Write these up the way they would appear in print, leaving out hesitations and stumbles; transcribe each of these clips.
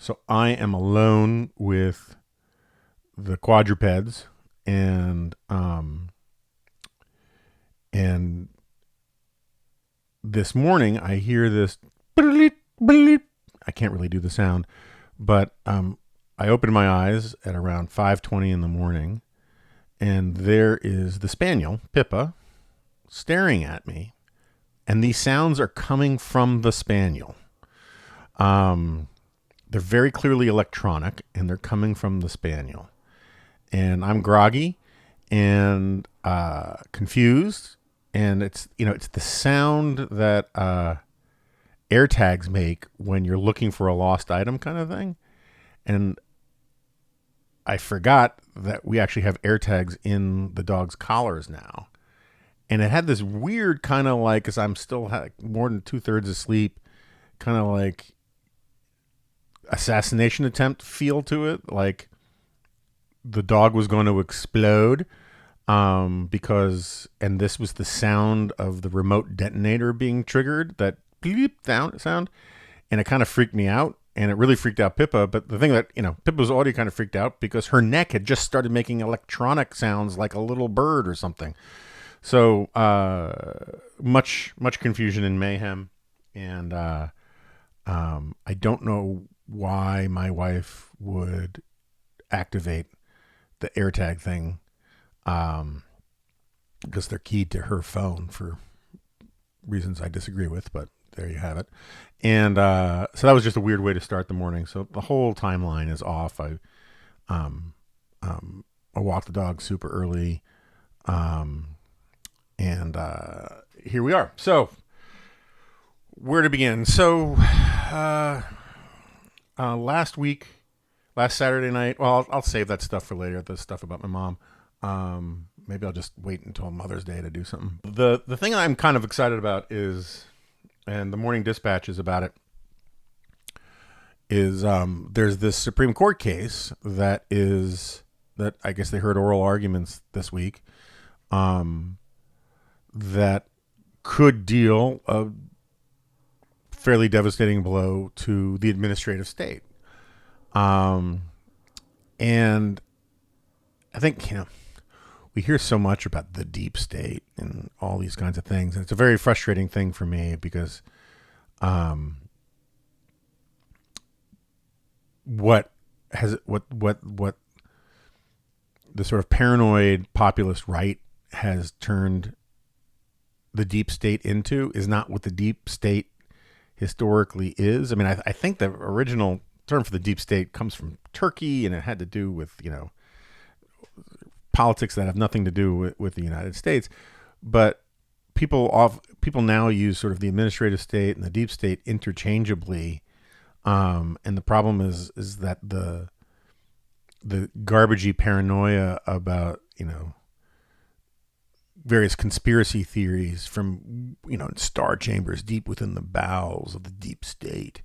So I am alone with the quadrupeds, and this morning I hear this bleep, bleep. I can't really do the sound, but I opened my eyes at around 5:20 in the morning, and there is the spaniel Pippa staring at me, and these sounds are coming from the spaniel. They're very clearly electronic, and they're coming from the spaniel. And I'm groggy and confused, and it's the sound that AirTags make when you're looking for a lost item, kind of thing. And I forgot that we actually have AirTags in the dog's collars now, and it had this weird kind of like, as I'm still more than 2/3 asleep, kind of like assassination attempt feel to it, like the dog was going to explode, because, and this was the sound of the remote detonator being triggered, that bleep sound, and it kind of freaked me out, and it really freaked out Pippa. But the thing that, Pippa was already kind of freaked out because her neck had just started making electronic sounds like a little bird or something. So much confusion and mayhem, and I don't know why my wife would activate the AirTag thing, because they're keyed to her phone for reasons I disagree with, but there you have it. And so that was just a weird way to start the morning. So the whole timeline is off. I walked the dog super early, and here we are. So where to begin? So last Saturday night, well, I'll save that stuff for later, the stuff about my mom. Maybe I'll just wait until Mother's Day to do something. The thing I'm kind of excited about is, and the Morning Dispatch is about it, is there's this Supreme Court case that I guess they heard oral arguments this week, that could deal a fairly devastating blow to the administrative state. And I think, we hear so much about the deep state and all these kinds of things. And it's a very frustrating thing for me because what the sort of paranoid populist right has turned the deep state into is not what the deep state historically is. I mean, I think the original term for the deep state comes from Turkey, and it had to do with, politics that have nothing to do with the United States. But people now use sort of the administrative state and the deep state interchangeably. And the problem is that the garbagey paranoia about, various conspiracy theories from, star chambers deep within the bowels of the deep state,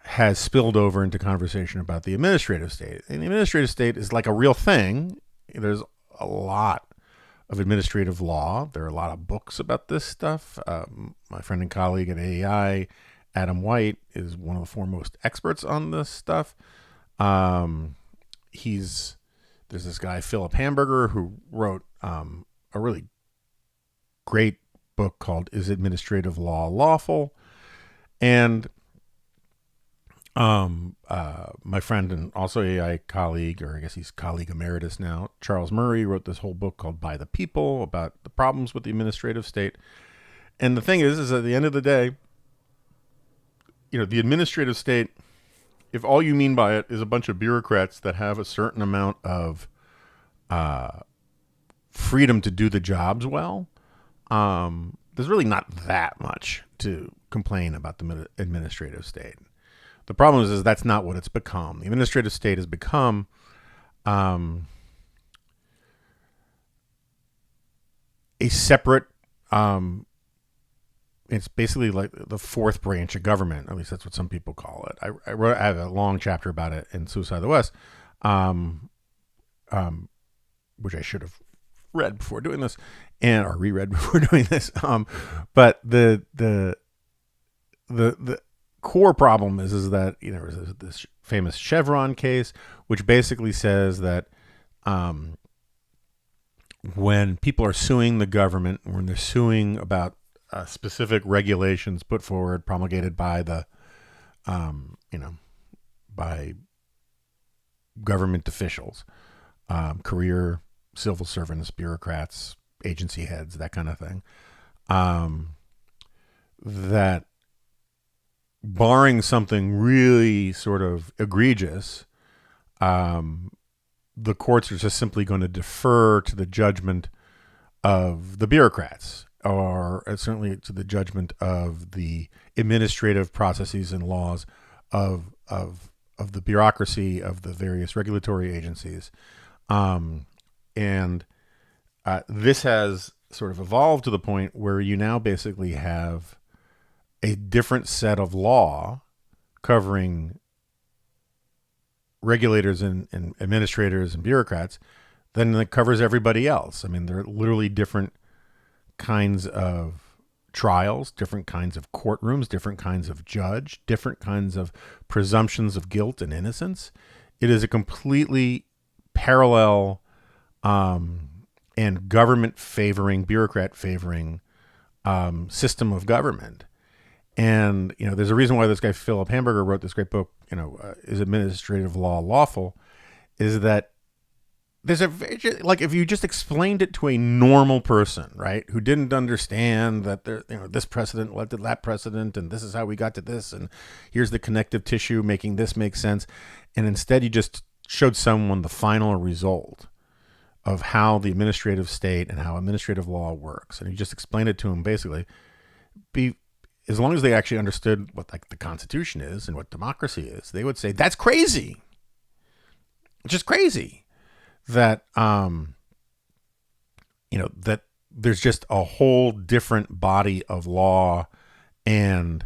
has spilled over into conversation about the administrative state. And the administrative state is like a real thing. There's a lot of administrative law. There are a lot of books about this stuff. My friend and colleague at AEI, Adam White, is one of the foremost experts on this stuff. There's this guy, Philip Hamburger, who wrote a really great book called Is Administrative Law Lawful? And my friend and also AI colleague, or I guess he's colleague emeritus now, Charles Murray, wrote this whole book called By the People about the problems with the administrative state. And the thing is at the end of the day, the administrative state, if all you mean by it is a bunch of bureaucrats that have a certain amount of freedom to do the jobs well, there's really not that much to complain about the administrative state. The problem is that's not what it's become. The administrative state has become a separate, it's basically like the fourth branch of government. At least that's what some people call it. I have a long chapter about it in Suicide of the West, which I should have read before doing this, or reread before doing this. But the core problem is that, there's this famous Chevron case, which basically says that when people are suing the government, when they're suing about specific regulations put forward, promulgated by by government officials, career civil servants, bureaucrats, agency heads, that kind of thing, that barring something really sort of egregious, the courts are just simply going to defer to the judgment of the bureaucrats, or certainly to the judgment of the administrative processes and laws of the bureaucracy of the various regulatory agencies. And this has sort of evolved to the point where you now basically have a different set of law covering regulators and administrators and bureaucrats than it covers everybody else. I mean, there are literally different kinds of trials, different kinds of courtrooms, different kinds of judge, different kinds of presumptions of guilt and innocence. It is a completely parallel and government favoring, bureaucrat favoring system of government. And, there's a reason why this guy, Philip Hamburger, wrote this great book, Is Administrative Law Lawful? Is that there's if you just explained it to a normal person, right, who didn't understand that this precedent led to that precedent, and this is how we got to this, and here's the connective tissue making this make sense. And instead you just showed someone the final result of how the administrative state and how administrative law works. And you just explained it to them basically. As long as they actually understood what the Constitution is and what democracy is, they would say, that's crazy. It's just crazy that, that there's just a whole different body of law and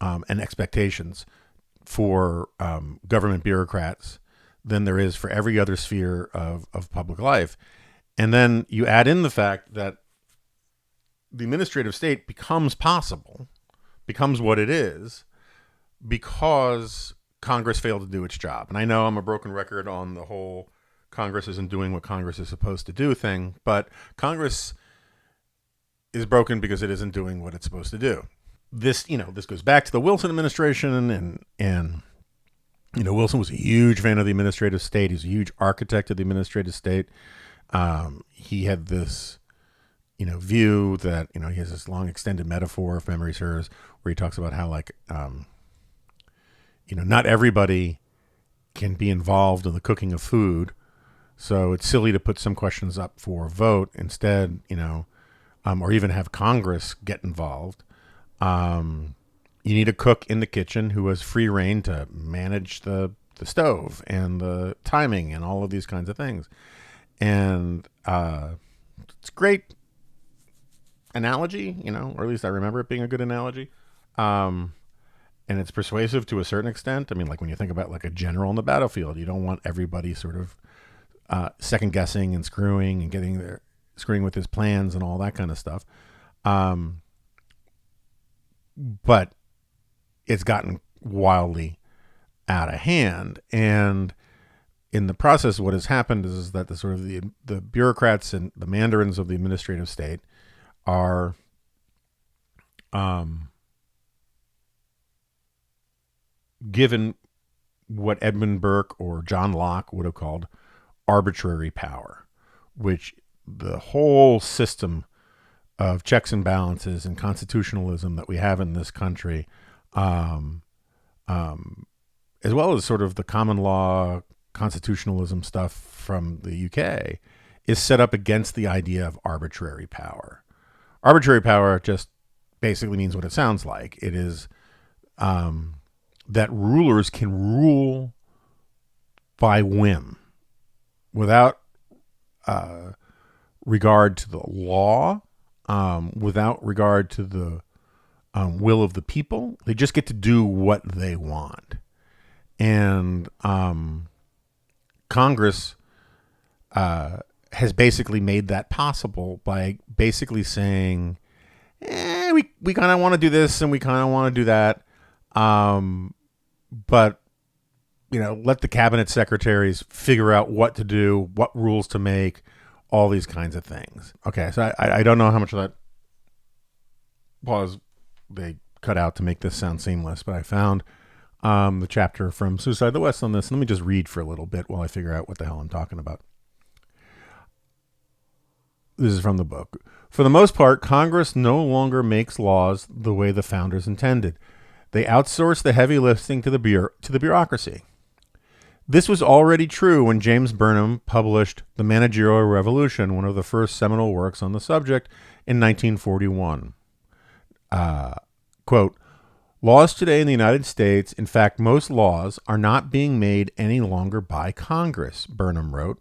expectations for government bureaucrats than there is for every other sphere of public life. And then you add in the fact that the administrative state becomes possible, becomes what it is, because Congress failed to do its job. And I know I'm a broken record on the whole Congress isn't doing what Congress is supposed to do thing, but Congress is broken because it isn't doing what it's supposed to do. This goes back to the Wilson administration, and Wilson was a huge fan of the administrative state. He's a huge architect of the administrative state. He had this view that, he has this long extended metaphor, if memory serves, where he talks about how not everybody can be involved in the cooking of food. So it's silly to put some questions up for a vote instead, or even have Congress get involved. You need a cook in the kitchen who has free reign to manage the stove and the timing and all of these kinds of things. And it's great analogy, or at least I remember it being a good analogy. And it's persuasive to a certain extent. I mean, when you think about a general on the battlefield, you don't want everybody sort of second guessing and screwing with his plans and all that kind of stuff. But it's gotten wildly out of hand. And in the process, what has happened is that the bureaucrats and the mandarins of the administrative state are given what Edmund Burke or John Locke would have called arbitrary power, which the whole system of checks and balances and constitutionalism that we have in this country, as well as sort of the common law constitutionalism stuff from the UK, is set up against the idea of arbitrary power. Arbitrary power just basically means what it sounds like. It is that rulers can rule by whim without regard to the law, without regard to the will of the people. They just get to do what they want. And Congress has basically made that possible by basically saying, we we kind of want to do this and we kind of want to do that. But, let the cabinet secretaries figure out what to do, what rules to make, all these kinds of things. Okay, so I don't know how much of that pause they cut out to make this sound seamless, but I found the chapter from Suicide the West on this. Let me just read for a little bit while I figure out what the hell I'm talking about. This is from the book. For the most part, Congress no longer makes laws the way the founders intended. They outsource the heavy lifting to the bureaucracy. This was already true when James Burnham published The Managerial Revolution, one of the first seminal works on the subject, in 1941. Quote, laws today in the United States, in fact, most laws, are not being made any longer by Congress, Burnham wrote.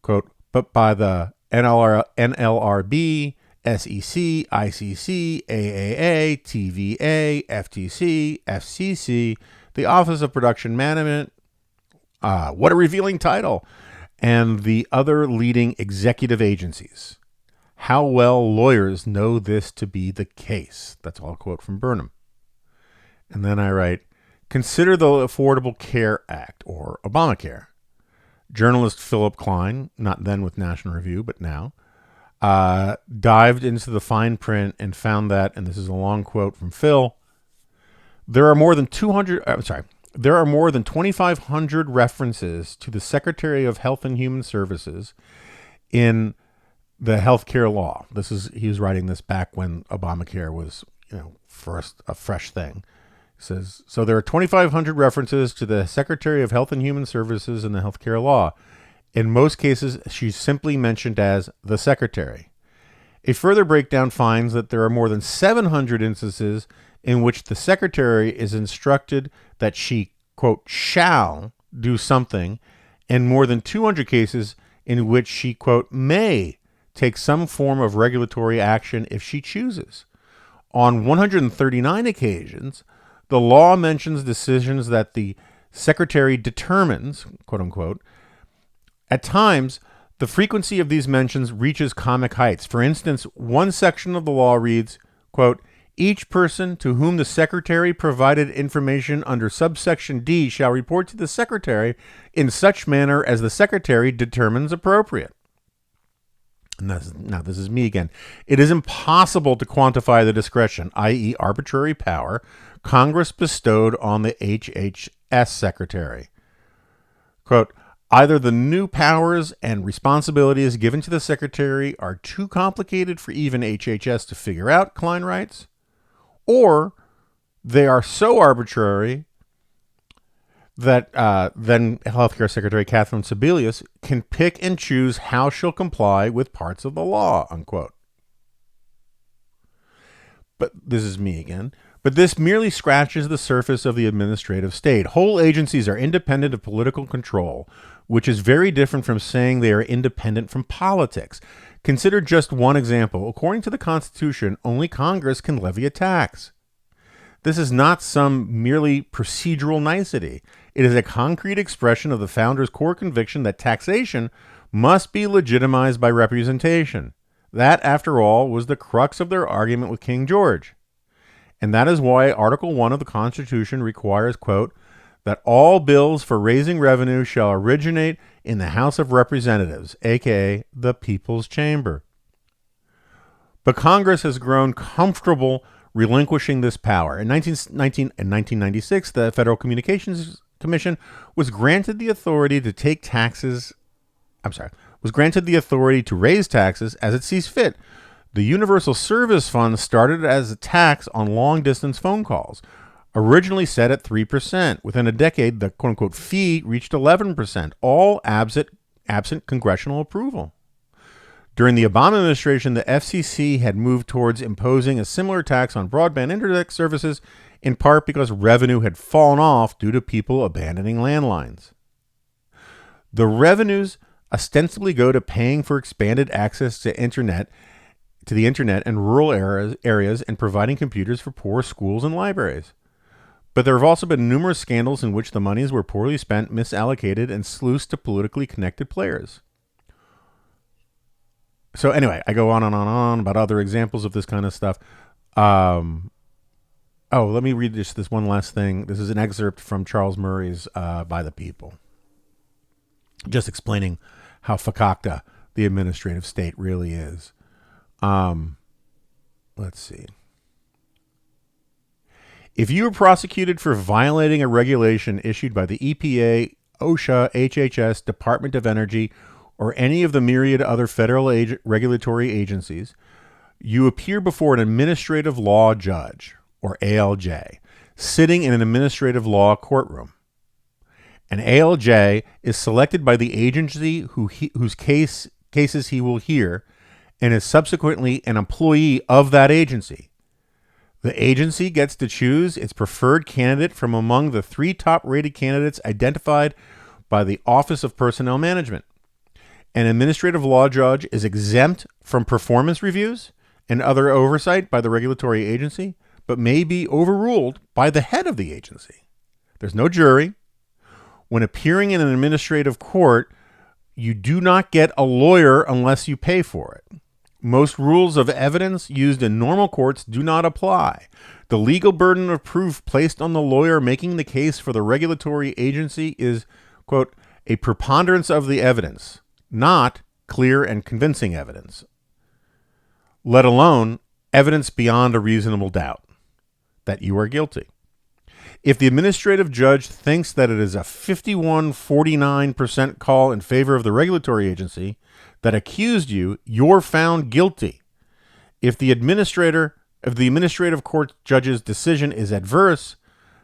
Quote, but by the NLRB, SEC, ICC, AAA, TVA, FTC, FCC, the Office of Production Management, what a revealing title, and the other leading executive agencies. How well lawyers know this to be the case. That's all a quote from Burnham. And then I write, consider the Affordable Care Act, or Obamacare. Journalist Philip Klein, not then with National Review, but now, dived into the fine print and found that, and this is a long quote from Phil, there are more than 2,500 references to the Secretary of Health and Human Services in the healthcare law. He was writing this back when Obamacare was, first a fresh thing. He says, so there are 2,500 references to the Secretary of Health and Human Services in the healthcare law. In most cases, she's simply mentioned as the Secretary. A further breakdown finds that there are more than 700 instances in which the Secretary is instructed that she, quote, shall do something, and more than 200 cases in which she, quote, may take some form of regulatory action if she chooses. On 139 occasions, the law mentions decisions that the Secretary determines, quote unquote. At times, the frequency of these mentions reaches comic heights. For instance, one section of the law reads, quote, each person to whom the Secretary provided information under subsection D shall report to the Secretary in such manner as the Secretary determines appropriate. And now this is me again. It is impossible to quantify the discretion, i.e. arbitrary power, Congress bestowed on the HHS Secretary. Quote, either the new powers and responsibilities given to the Secretary are too complicated for even HHS to figure out, Klein writes, or they are so arbitrary that then Healthcare Secretary Catherine Sebelius can pick and choose how she'll comply with parts of the law, unquote. But this is me again. But this merely scratches the surface of the administrative state. Whole agencies are independent of political control, which is very different from saying they are independent from politics. Consider just one example. According to the Constitution, only Congress can levy a tax. This is not some merely procedural nicety. It is a concrete expression of the founders' core conviction that taxation must be legitimized by representation. That, after all, was the crux of their argument with King George. And that is why Article 1 of the Constitution requires, quote, that all bills for raising revenue shall originate in the House of Representatives, aka the People's Chamber. But Congress has grown comfortable relinquishing this power. In 1996, the Federal Communications Commission was granted the authority to raise taxes as it sees fit. The Universal Service Fund started as a tax on long-distance phone calls, originally set at 3%. Within a decade, the quote-unquote fee reached 11%, all absent congressional approval. During the Obama administration, the FCC had moved towards imposing a similar tax on broadband internet services, in part because revenue had fallen off due to people abandoning landlines. The revenues ostensibly go to paying for expanded access to the internet in rural areas and providing computers for poor schools and libraries. But there have also been numerous scandals in which the monies were poorly spent, misallocated, and sluiced to politically connected players. So anyway, I go on and on about other examples of this kind of stuff. Um, oh, let me read this one last thing. This is an excerpt from Charles Murray's By the People, just explaining how fakakta the administrative state really is. Let's see. If you are prosecuted for violating a regulation issued by the EPA, OSHA, HHS, Department of Energy, or any of the myriad other federal regulatory agencies, you appear before an administrative law judge, or ALJ, sitting in an administrative law courtroom. An ALJ is selected by the agency whose cases he will hear, and is subsequently an employee of that agency. The agency gets to choose its preferred candidate from among the 3 top-rated candidates identified by the Office of Personnel Management. An administrative law judge is exempt from performance reviews and other oversight by the regulatory agency, but may be overruled by the head of the agency. There's no jury. When appearing in an administrative court, you do not get a lawyer unless you pay for it. Most rules of evidence used in normal courts do not apply. The legal burden of proof placed on the lawyer making the case for the regulatory agency is, quote, a preponderance of the evidence, not clear and convincing evidence, let alone evidence beyond a reasonable doubt that you are guilty. If the administrative judge thinks that it is a 51-49% call in favor of the regulatory agency that accused you, you're found guilty. If the administrative court judge's decision is adverse,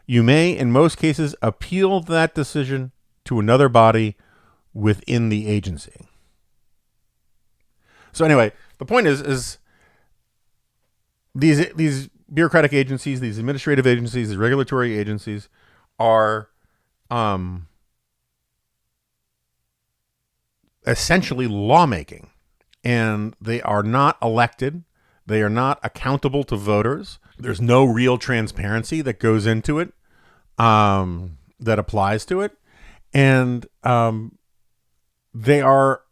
you may, in most cases, appeal that decision to another body within the agency. So anyway, the point is these bureaucratic agencies, these administrative agencies, these regulatory agencies are essentially lawmaking, and they are not elected. They are not accountable to voters. There's no real transparency that goes into it, that applies to it. And they are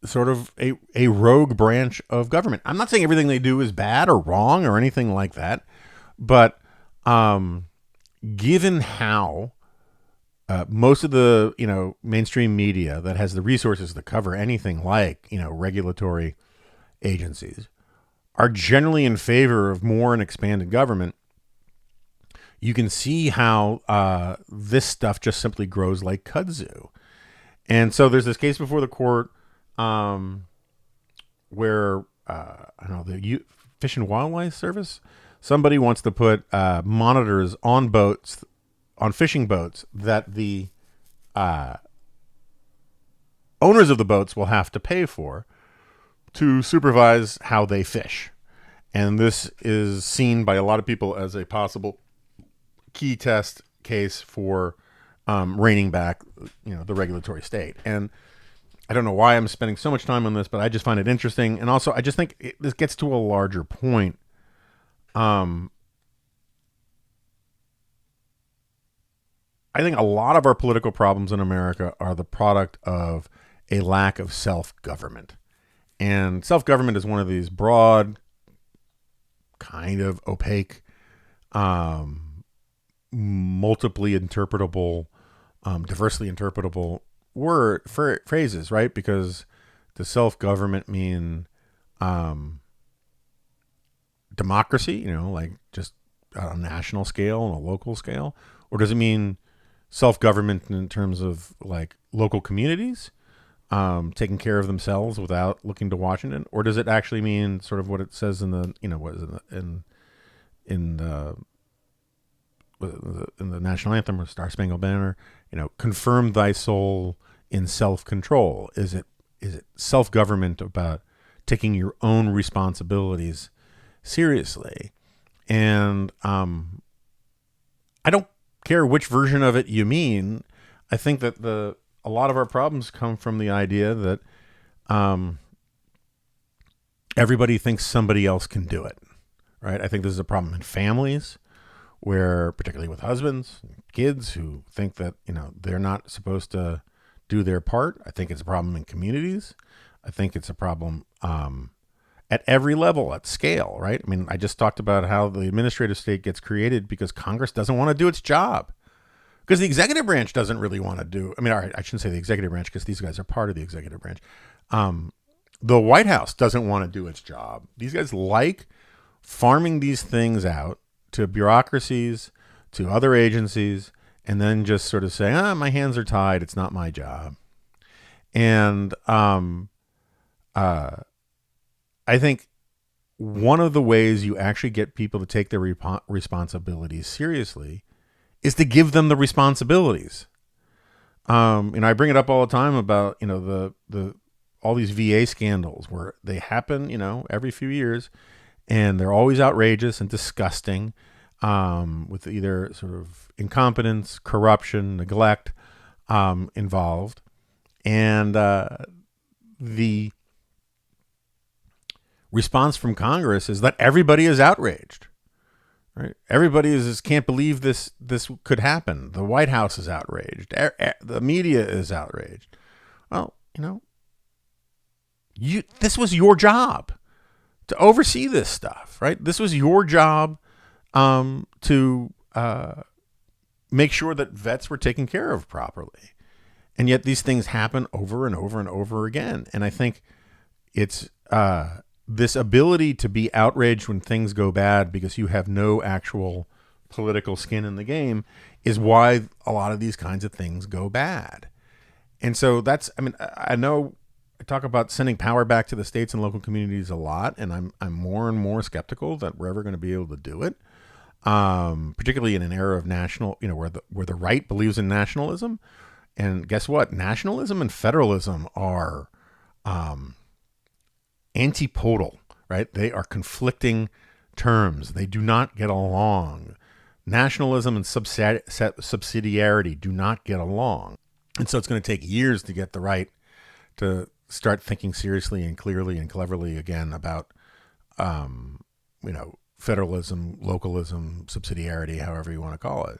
sort of a rogue branch of government. I'm not saying everything they do is bad or wrong or anything like that, but given how most of the mainstream media that has the resources to cover anything like regulatory agencies are generally in favor of more and expanded government, you can see how this stuff just simply grows like kudzu. And so there's this case before the court where I don't know, the Fish and Wildlife Service, somebody wants to put monitors on boats, on fishing boats, that the owners of the boats will have to pay for to supervise how they fish. And this is seen by a lot of people as a possible key test case for reining back, the regulatory state. And I don't know why I'm spending so much time on this, but I just find it interesting. And also, I just think this gets to a larger point. I think a lot of our political problems in America are the product of a lack of self-government. And self-government is one of these broad, kind of opaque, multiply interpretable, diversely interpretable phrases, right? Because does self-government mean democracy, like just on a national scale and a local scale? Or does it mean self-government in terms of like local communities taking care of themselves without looking to Washington? Or does it actually mean sort of what it says in the, what is it, in the national anthem or Star Spangled Banner, confirm thy soul in self-control? Is it self-government about taking your own responsibilities seriously? And I don't care which version of it you mean. I think that a lot of our problems come from the idea that everybody thinks somebody else can do it, right? I think this is a problem in families, where particularly with husbands and kids who think that they're not supposed to do their part. I think it's a problem in communities. I think it's a problem at every level, at scale, right? I mean, I just talked about how the administrative state gets created because Congress doesn't want to do its job. Because the executive branch doesn't really want to do. I mean, all right, I shouldn't say the executive branch because these guys are part of the executive branch. The White House doesn't want to do its job. These guys like farming these things out to bureaucracies, to other agencies, and then just sort of say, my hands are tied. It's not my job. And I think one of the ways you actually get people to take their responsibilities seriously is to give them the responsibilities. I bring it up all the time about, the all these VA scandals where they happen, every few years, and they're always outrageous and disgusting, with either sort of incompetence, corruption, neglect involved. And the response from Congress is that everybody is outraged. Right? Everybody can't believe this could happen. The White House is outraged. The media is outraged. Well, this was your job to oversee this stuff, right? This was your job to make sure that vets were taken care of properly. And yet these things happen over and over and over again. And I think it's this ability to be outraged when things go bad because you have no actual political skin in the game is why a lot of these kinds of things go bad. And so I know I talk about sending power back to the states and local communities a lot, and I'm more and more skeptical that we're ever going to be able to do it, particularly in an era of national, where the right believes in nationalism. And guess what? Nationalism and federalism are antipodal, right? They are conflicting terms. They do not get along. Nationalism and subsidiarity do not get along. And so it's going to take years to get the right to start thinking seriously and clearly and cleverly again about, federalism, localism, subsidiarity, however you want to call it.